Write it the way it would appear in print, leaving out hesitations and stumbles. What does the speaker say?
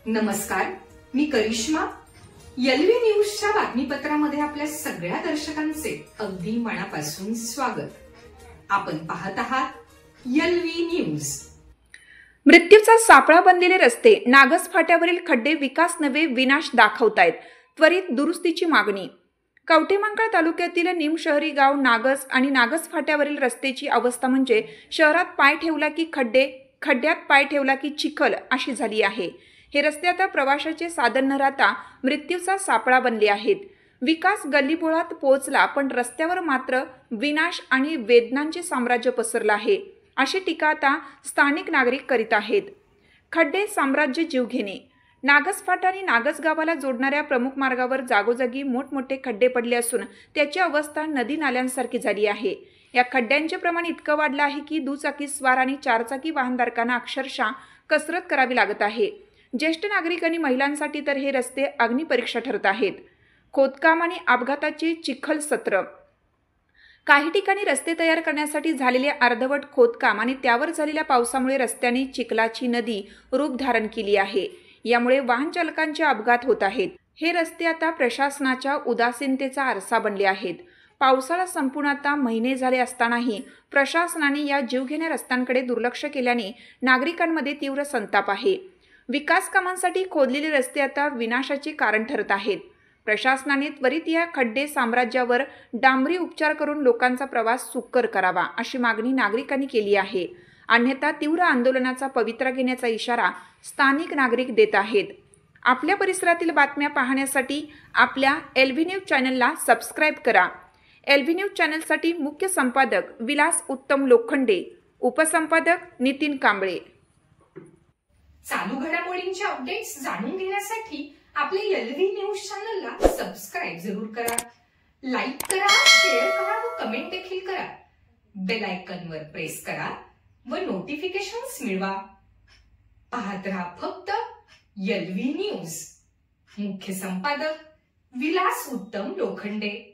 नमस्कार, मी करिश्मा. एलव्ही न्यूजच्या बातमीपत्रामध्ये आपल्या सगळ्या दर्शकांचे अगदी मनापासून स्वागत. आपण पाहत आहात एलव्ही न्यूज. मृत्यूचा सापळा बनलेले रस्ते, नागस फाट्यावरील खड्डे विकास नव्हे विनाश दाखवतायत. त्वरित दुरुस्तीची मागणी. कवठेमहांकाळ तालुक्यातील निमशहरी गाव नागस आणि नागस फाट्यावरील रस्त्याची अवस्था म्हणजे शहरात पाय ठेवला की खड्डे, खड्ड्यात पाय ठेवला की चिखल अशी झाली आहे. हे रस्ते आता प्रवाशाचे साधन न राहता मृत्यूचा सापळा बनले आहेत. विकास गल्लीबोळात पोहोचला, पण रस्त्यावर मात्र विनाश आणि वेदनांचे साम्राज्य पसरलं आहे, अशी टीका आता स्थानिक नागरिक करीत आहेत. खड्डे साम्राज्य जीवघेणे. नागस फाटा आणि नागस गावाला जोडणाऱ्या प्रमुख मार्गावर जागोजागी मोठमोठे खड्डे पडले असून त्याची अवस्था नदी नाल्यांसारखी झाली आहे. या खड्ड्यांचे प्रमाण इतकं वाढलं आहे की दुचाकी स्वार आणि चारचाकी वाहनधारकांना अक्षरशः कसरत करावी लागत आहे. ज्येष्ठ नागरिक आणि महिलांसाठी तर हे रस्ते अग्निपरीक्षा ठरत आहेत. खोदकाम आणि अपघाताचे चिखल सत्र. काही ठिकाणी रस्ते तयार करण्यासाठी झालेले अर्धवट खोदकाम आणि त्यावर झालेल्या पावसामुळे रस्त्याने चिखलाची नदी रूप धारण केली आहे. यामुळे वाहन चालकांचे अपघात होत आहेत. हे रस्ते आता प्रशासनाच्या उदासीनतेचा आरसा बनले आहेत. पावसाळा संपून आता महिने झाले असतानाही प्रशासनाने या जीवघेण्या रस्त्यांकडे दुर्लक्ष केल्याने नागरिकांमध्ये तीव्र संताप आहे. विकास कामांसाठी खोदलेले रस्ते आता विनाशाचे कारण ठरत आहेत. प्रशासनाने त्वरित या खड्डे साम्राज्यावर डांबरी उपचार करून लोकांचा प्रवास सुकर करावा, अशी मागणी नागरिकांनी केली आहे. अन्यथा तीव्र आंदोलनाचा पवित्रा घेण्याचा इशारा स्थानिक नागरिक देत आहेत. आपल्या परिसरातील बातम्या पाहण्यासाठी आपल्या एलव्ही न्यूज चॅनलला सबस्क्राईब करा. एलव्ही न्यूज चॅनलसाठी मुख्य संपादक विलास उत्तम लोखंडे, उपसंपादक नितीन कांबळे. चालू घडामोडींचे अपडेट्स जाणून घेण्यासाठी आपल्या एलव्ही न्यूज चॅनलला सबस्क्राईब जरूर करा. लाईक करा, शेअर करा व कमेंट देखील करा. बेल आयकॉनवर प्रेस करा व नोटिफिकेशन्स मिळवा. पाहत रहा फक्त एलव्ही न्यूज. मुख्य संपादक विलास उत्तम लोखंडे.